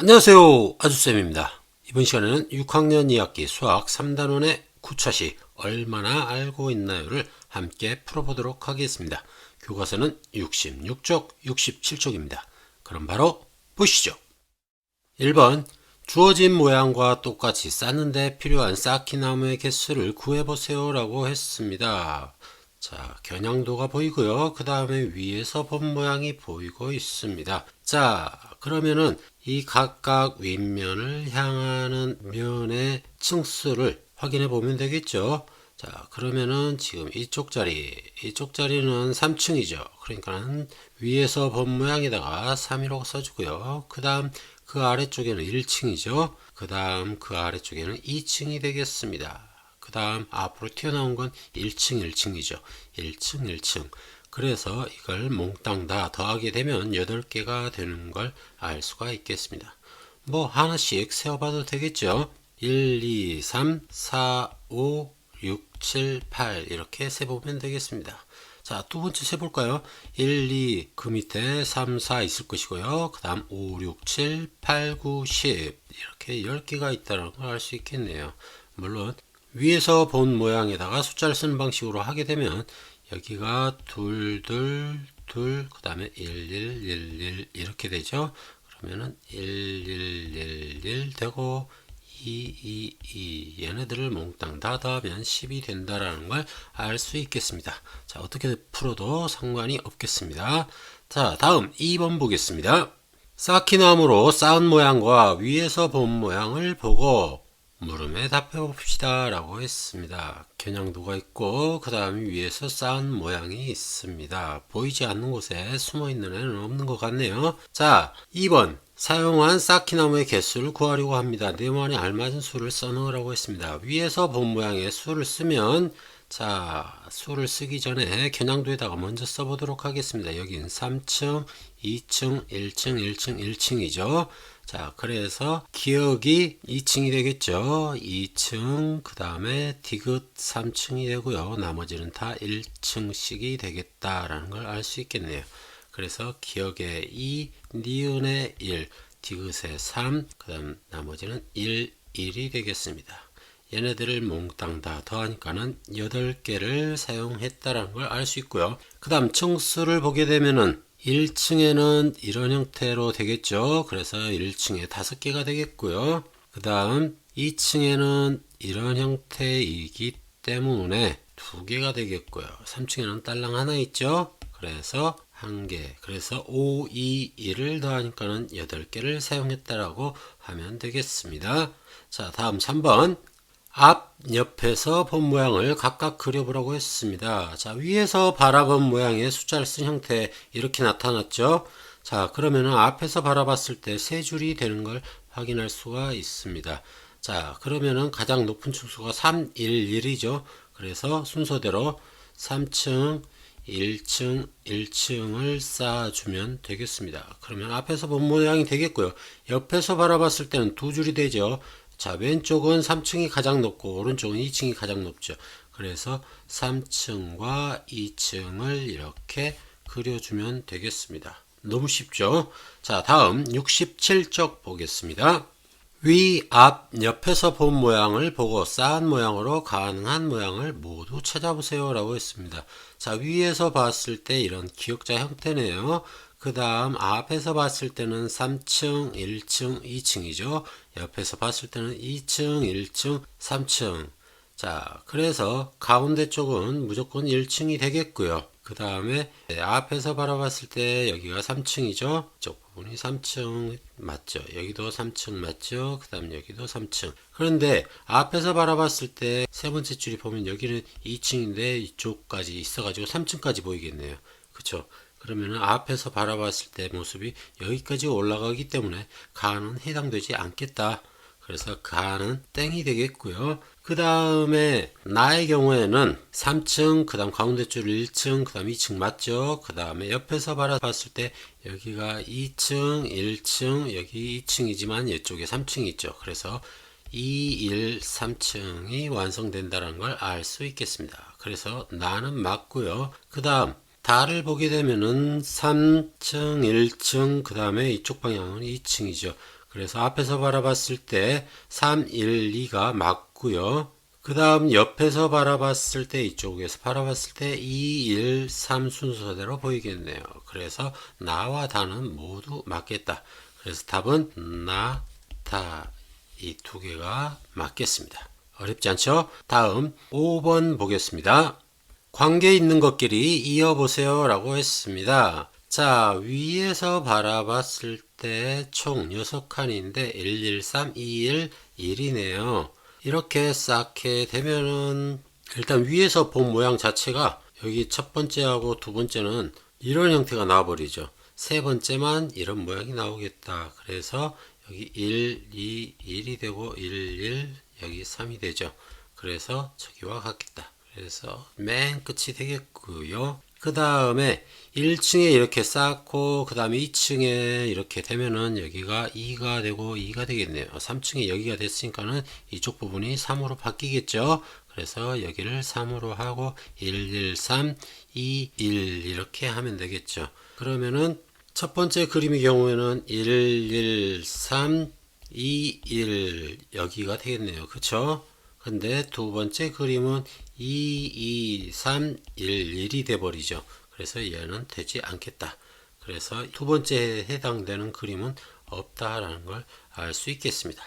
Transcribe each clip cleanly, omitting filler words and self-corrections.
안녕하세요. 아주쌤입니다. 이번 시간에는 6학년 2학기 수학 3단원의 구차시 얼마나 알고 있나요를 함께 풀어보도록 하겠습니다. 교과서는 66쪽, 67쪽입니다. 그럼 바로 보시죠. 1번 주어진 모양과 똑같이 쌓는데 필요한 쌓기나무의 개수를 구해보세요 라고 했습니다. 자, 겨냥도가 보이고요. 그 다음에 위에서 본 모양이 보이고 있습니다. 자, 그러면은 이 각각 윗면을 향하는 면의 층수를 확인해 보면 되겠죠. 자, 그러면은 지금 이쪽 자리는 3층이죠. 그러니까는 위에서 본 모양에다가 3이라고 써주고요. 그 다음 그 아래쪽에는 1층이죠. 그 다음 그 아래쪽에는 2층이 되겠습니다. 그 다음 앞으로 튀어나온 건 1층 1층이죠. 1층 1층. 그래서 이걸 몽땅 다 더하게 되면 8개가 되는 걸 알 수가 있겠습니다. 뭐 하나씩 세어봐도 되겠죠. 1, 2, 3, 4, 5, 6, 7, 8 이렇게 세보면 되겠습니다. 자, 두 번째 세볼까요? 1, 2, 그 밑에 3, 4 있을 것이고요. 그 다음 5, 6, 7, 8, 9, 10 이렇게 10개가 있다는 걸 알 수 있겠네요. 물론 위에서 본 모양에다가 숫자를 쓰는 방식으로 하게 되면 여기가 둘, 둘, 둘, 그 다음에 1, 1, 1, 1 이렇게 되죠. 그러면은 1, 1, 1, 1 되고 2, 2, 2 얘네들을 몽땅 다 더하면 10이 된다라는 걸 알 수 있겠습니다. 자, 어떻게 풀어도 상관이 없겠습니다. 자, 다음 2번 보겠습니다. 쌓기나무로 쌓은 모양과 위에서 본 모양을 보고 물음에 답해 봅시다 라고 했습니다. 겨냥도가 있고 그 다음에 위에서 쌓은 모양이 있습니다. 보이지 않는 곳에 숨어 있는 애는 없는 것 같네요. 자, 2번 사용한 쌓기나무의 개수를 구하려고 합니다. 네모안에 알맞은 수를 써넣으라고 했습니다. 위에서 본 모양의 수를 쓰면 자, 수를 쓰기 전에 겨냥도에다가 먼저 써보도록 하겠습니다. 여기는 3층, 2층, 1층, 1층, 1층이죠. 자, 그래서 기억이 2층이 되겠죠. 2층, 그 다음에 디귿 3층이 되고요. 나머지는 다 1층씩이 되겠다라는 걸 알 수 있겠네요. 그래서 기억의 2, 니은의 1, 디귿의 3, 그 다음 나머지는 1, 1이 되겠습니다. 얘네들을 몽땅 다 더하니까는 8개를 사용했다라는 걸 알 수 있고요. 그 다음 층수를 보게 되면은 1층에는 이런 형태로 되겠죠. 그래서 1층에 5개가 되겠고요. 그 다음 2층에는 이런 형태이기 때문에 2개가 되겠고요. 3층에는 딸랑 하나 있죠. 그래서 1개. 그래서 5, 2, 1을 더하니까는 8개를 사용했다라고 하면 되겠습니다. 자, 다음 3번. 앞, 옆에서 본 모양을 각각 그려보라고 했습니다. 자, 위에서 바라본 모양의 숫자를 쓴 형태 이렇게 나타났죠. 자, 그러면은 앞에서 바라봤을 때 세 줄이 되는 걸 확인할 수가 있습니다. 자, 그러면은 가장 높은 층수가 3, 1, 1이죠. 그래서 순서대로 3층, 1층, 1층을 쌓아주면 되겠습니다. 그러면 앞에서 본 모양이 되겠고요. 옆에서 바라봤을 때는 두 줄이 되죠. 자, 왼쪽은 3층이 가장 높고 오른쪽은 2층이 가장 높죠. 그래서 3층과 2층을 이렇게 그려주면 되겠습니다. 너무 쉽죠? 자, 다음 67쪽 보겠습니다. 위, 앞, 옆에서 본 모양을 보고 쌓은 모양으로 가능한 모양을 모두 찾아보세요 라고 했습니다. 자, 위에서 봤을 때 이런 기역자 형태네요. 그 다음 앞에서 봤을 때는 3층, 1층, 2층이죠. 옆에서 봤을 때는 2층, 1층, 3층. 자, 그래서 가운데 쪽은 무조건 1층이 되겠고요. 그 다음에 앞에서 바라봤을 때 여기가 3층이죠. 이쪽 부분이 3층 맞죠. 여기도 3층 맞죠. 그 다음 여기도 3층. 그런데 앞에서 바라봤을 때 세 번째 줄이 보면 여기는 2층인데 이쪽까지 있어가지고 3층까지 보이겠네요. 그쵸? 그러면은 앞에서 바라봤을 때 모습이 여기까지 올라가기 때문에 가는 해당되지 않겠다. 그래서 가는 땡이 되겠고요. 그 다음에 나의 경우에는 3층, 그 다음 가운데 줄 1층, 그 다음 2층 맞죠? 그 다음에 옆에서 바라봤을 때 여기가 2층, 1층, 여기 2층이지만 이쪽에 3층이 있죠. 그래서 2, 1, 3층이 완성된다는 걸 알 수 있겠습니다. 그래서 나는 맞고요. 그 다음 다를 보게 되면은 3층, 1층, 그 다음에 이쪽 방향은 2층이죠. 그래서 앞에서 바라봤을 때 3, 1, 2가 맞고요. 그 다음 옆에서 바라봤을 때 이쪽에서 바라봤을 때 2, 1, 3 순서대로 보이겠네요. 그래서 나와 다는 모두 맞겠다. 그래서 답은 나, 다 이 두 개가 맞겠습니다. 어렵지 않죠? 다음 5번 보겠습니다. 관계 있는 것끼리 이어보세요 라고 했습니다. 자, 위에서 바라봤을 때 총 6칸인데 1, 1, 3, 2, 1, 1이네요. 이렇게 쌓게 되면은 일단 위에서 본 모양 자체가 여기 첫 번째하고 두 번째는 이런 형태가 나와버리죠. 세 번째만 이런 모양이 나오겠다. 그래서 여기 1, 2, 1이 되고 1, 1, 여기 3이 되죠. 그래서 저기와 같겠다. 그래서 맨 끝이 되겠고요. 그 다음에 1층에 이렇게 쌓고 그 다음에 2층에 이렇게 되면은 여기가 2가 되고 2가 되겠네요. 3층에 여기가 됐으니까는 이쪽 부분이 3으로 바뀌겠죠. 그래서 여기를 3으로 하고 1, 1, 3, 2, 1 이렇게 하면 되겠죠. 그러면은 첫 번째 그림의 경우에는 1, 1, 3, 2, 1 여기가 되겠네요. 그쵸? 근데 두 번째 그림은 2, 2, 3, 1, 1이 돼버리죠. 그래서 얘는 되지 않겠다. 그래서 두 번째에 해당되는 그림은 없다라는 걸 알 수 있겠습니다.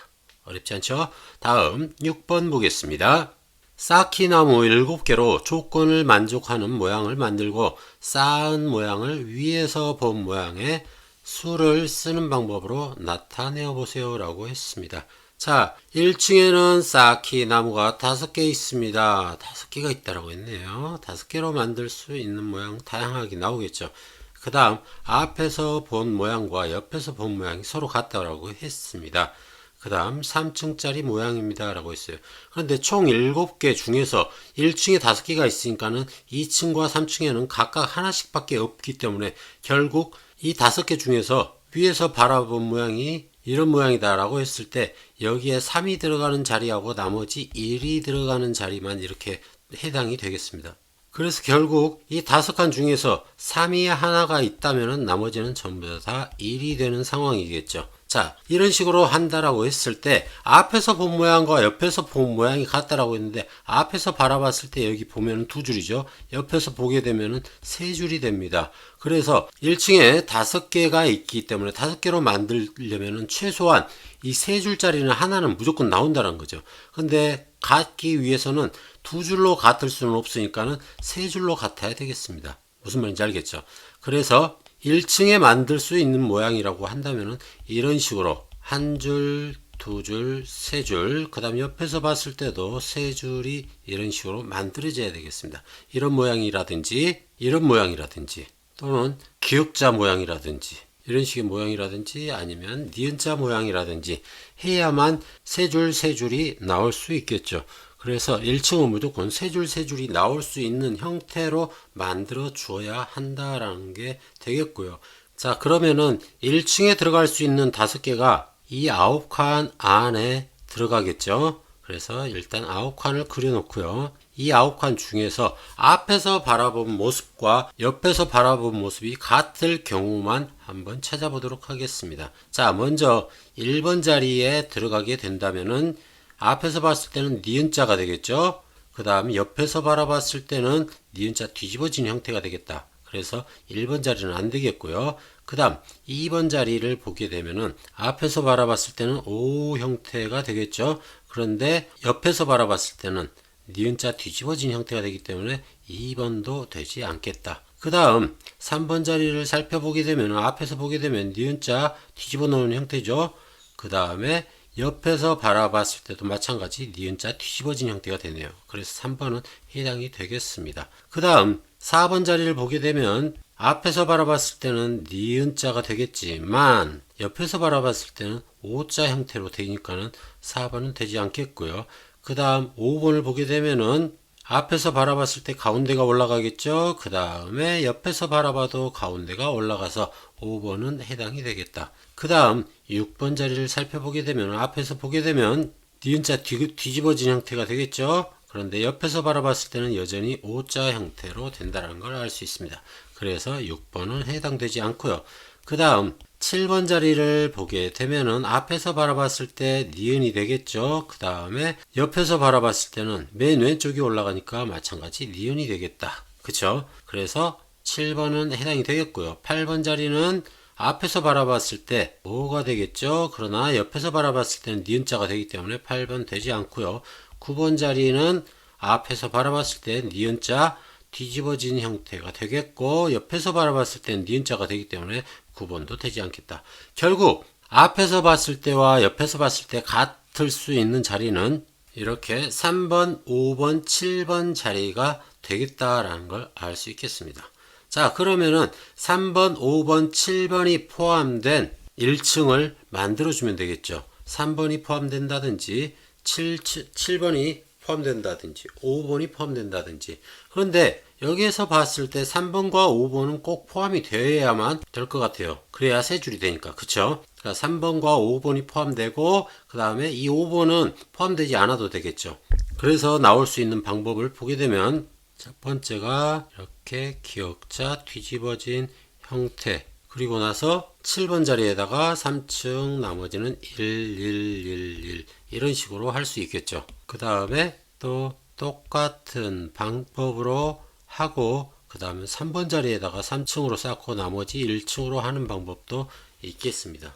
어렵지 않죠? 다음 6번 보겠습니다. 쌓기 나무 7개로 조건을 만족하는 모양을 만들고 쌓은 모양을 위에서 본 모양의 수를 쓰는 방법으로 나타내어 보세요 라고 했습니다. 자, 1층에는 쌓기 나무가 5개 있습니다. 5개가 있다라고 했네요. 5개로 만들 수 있는 모양 다양하게 나오겠죠. 그 다음 앞에서 본 모양과 옆에서 본 모양이 서로 같다라고 했습니다. 그 다음 3층짜리 모양입니다 라고 했어요. 그런데 총 7개 중에서 1층에 5개가 있으니까는 2층과 3층에는 각각 하나씩 밖에 없기 때문에 결국 이 5개 중에서 위에서 바라본 모양이 이런 모양이다 라고 했을 때 여기에 3이 들어가는 자리하고 나머지 1이 들어가는 자리만 이렇게 해당이 되겠습니다. 그래서 결국 이 5칸 중에서 3이 하나가 있다면 나머지는 전부 다 1이 되는 상황이겠죠. 자, 이런 식으로 한다라고 했을 때 앞에서 본 모양과 옆에서 본 모양이 같다라고 했는데 앞에서 바라봤을 때 여기 보면 2줄이죠. 옆에서 보게 되면 3줄이 됩니다. 그래서 1층에 5개가 있기 때문에 5개로 만들려면 최소한 이 3줄짜리는 하나는 무조건 나온다는 거죠. 근데 같기 위해서는 2줄로 같을 수는 없으니까는 3줄로 같아야 되겠습니다. 무슨 말인지 알겠죠? 그래서 1층에 만들 수 있는 모양이라고 한다면은 이런 식으로 한 줄, 두 줄, 세 줄, 그 다음 옆에서 봤을 때도 세 줄이 이런 식으로 만들어져야 되겠습니다. 이런 모양이라든지, 이런 모양이라든지, 또는 기역자 모양이라든지, 이런 식의 모양이라든지 아니면 니은자 모양이라든지 해야만 세 줄, 세 줄이 나올 수 있겠죠. 그래서 1층은 무조건 세 줄, 세 줄이 나올 수 있는 형태로 만들어 주어야 한다라는 게 되겠고요. 자, 그러면은 1층에 들어갈 수 있는 5개가 이 9칸 안에 들어가겠죠. 그래서 일단 9칸을 그려놓고요. 이 9칸 중에서 앞에서 바라본 모습과 옆에서 바라본 모습이 같을 경우만 한번 찾아보도록 하겠습니다. 자, 먼저 1번 자리에 들어가게 된다면은 앞에서 봤을 때는 니은자가 되겠죠. 그 다음 옆에서 바라봤을 때는 니은자 뒤집어진 형태가 되겠다. 그래서 1번 자리는 안 되겠고요. 그 다음 2번 자리를 보게 되면은 앞에서 바라봤을 때는 O 형태가 되겠죠. 그런데 옆에서 바라봤을 때는 니은자 뒤집어진 형태가 되기 때문에 2번도 되지 않겠다. 그 다음 3번 자리를 살펴보게 되면 앞에서 보게 되면 니은자 뒤집어 놓은 형태죠. 그 다음에 옆에서 바라봤을 때도 마찬가지 니은자 뒤집어진 형태가 되네요. 그래서 3번은 해당이 되겠습니다. 그 다음 4번 자리를 보게 되면 앞에서 바라봤을 때는 니은자가 되겠지만 옆에서 바라봤을 때는 오자 형태로 되니까는 4번은 되지 않겠고요. 그 다음 5번을 보게 되면은 앞에서 바라봤을 때 가운데가 올라가겠죠. 그 다음에 옆에서 바라봐도 가운데가 올라가서 5번은 해당이 되겠다. 그 다음 6번 자리를 살펴보게 되면 앞에서 보게 되면 니은자 뒤집어진 형태가 되겠죠. 그런데 옆에서 바라봤을 때는 여전히 오자 형태로 된다는 걸 알 수 있습니다. 그래서 6번은 해당되지 않고요. 그 다음 7번 자리를 보게 되면은 앞에서 바라봤을 때 니은이 되겠죠. 그 다음에 옆에서 바라봤을 때는 맨 왼쪽이 올라가니까 마찬가지 니은이 되겠다. 그쵸? 그래서 7번은 해당이 되겠고요. 8번 자리는 앞에서 바라봤을 때 뭐가 되겠죠? 그러나 옆에서 바라봤을 때는 니은자가 되기 때문에 8번 되지 않고요. 9번 자리는 앞에서 바라봤을 때 니은자 뒤집어진 형태가 되겠고 옆에서 바라봤을 때는 니은자가 되기 때문에 9번도 되지 않겠다. 결국 앞에서 봤을 때와 옆에서 봤을 때 같을 수 있는 자리는 이렇게 3번, 5번, 7번 자리가 되겠다라는 걸 알 수 있겠습니다. 자, 그러면은 3번, 5번, 7번이 포함된 1층을 만들어주면 되겠죠. 3번이 포함된다든지 7번이 포함된다든지 5번이 포함된다든지. 그런데 여기에서 봤을 때 3번과 5번은 꼭 포함이 되어야만 될 것 같아요. 그래야 세 줄이 되니까. 그쵸? 그러니까 3번과 5번이 포함되고 그 다음에 이 5번은 포함되지 않아도 되겠죠. 그래서 나올 수 있는 방법을 보게 되면 첫 번째가 이렇게 기역자 뒤집어진 형태, 그리고 나서 7번 자리에다가 3층, 나머지는 1, 1, 1, 1 이런 식으로 할 수 있겠죠. 그 다음에 또 똑같은 방법으로 하고 그 다음에 3번 자리에다가 3층으로 쌓고 나머지 1층으로 하는 방법도 있겠습니다.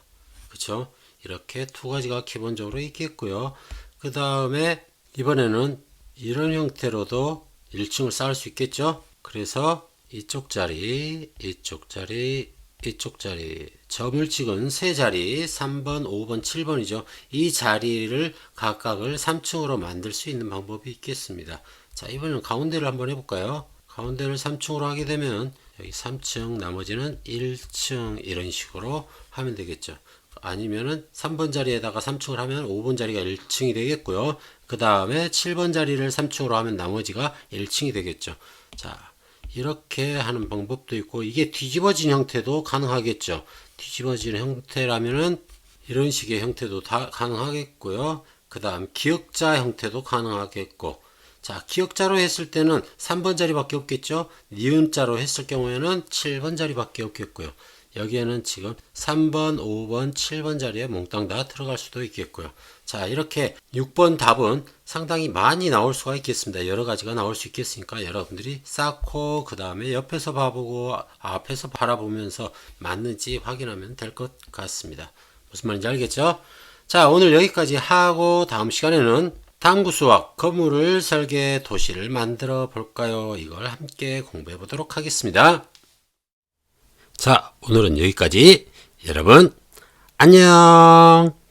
그쵸? 이렇게 두 가지가 기본적으로 있겠고요. 그 다음에 이번에는 이런 형태로도 1층을 쌓을 수 있겠죠. 그래서 이쪽 자리, 이쪽 자리, 이쪽 자리, 점을 찍은 세 자리 3번, 5번, 7번이죠. 이 자리를 각각을 3층으로 만들 수 있는 방법이 있겠습니다. 자, 이번에는 가운데를 한번 해볼까요? 가운데를 3층으로 하게 되면 여기 3층, 나머지는 1층 이런 식으로 하면 되겠죠. 아니면은 3번 자리에다가 3층을 하면 5번 자리가 1층이 되겠고요. 그 다음에 7번 자리를 3층으로 하면 나머지가 1층이 되겠죠. 자, 이렇게 하는 방법도 있고, 이게 뒤집어진 형태도 가능하겠죠. 뒤집어진 형태라면은 이런 식의 형태도 다 가능하겠고요. 그 다음 기역자 형태도 가능하겠고, 자, 기역자로 했을 때는 3번 자리밖에 없겠죠. 니은자로 했을 경우에는 7번 자리밖에 없겠고요. 여기에는 지금 3번, 5번, 7번 자리에 몽땅 다 들어갈 수도 있겠고요. 자, 이렇게 6번 답은 상당히 많이 나올 수가 있겠습니다. 여러 가지가 나올 수 있겠으니까 여러분들이 쌓고 그 다음에 옆에서 봐보고 앞에서 바라보면서 맞는지 확인하면 될 것 같습니다. 무슨 말인지 알겠죠? 자, 오늘 여기까지 하고 다음 시간에는 탐구 수학 건물을 설계 도시를 만들어 볼까요? 이걸 함께 공부해 보도록 하겠습니다. 자, 오늘은 여기까지. 여러분, 안녕!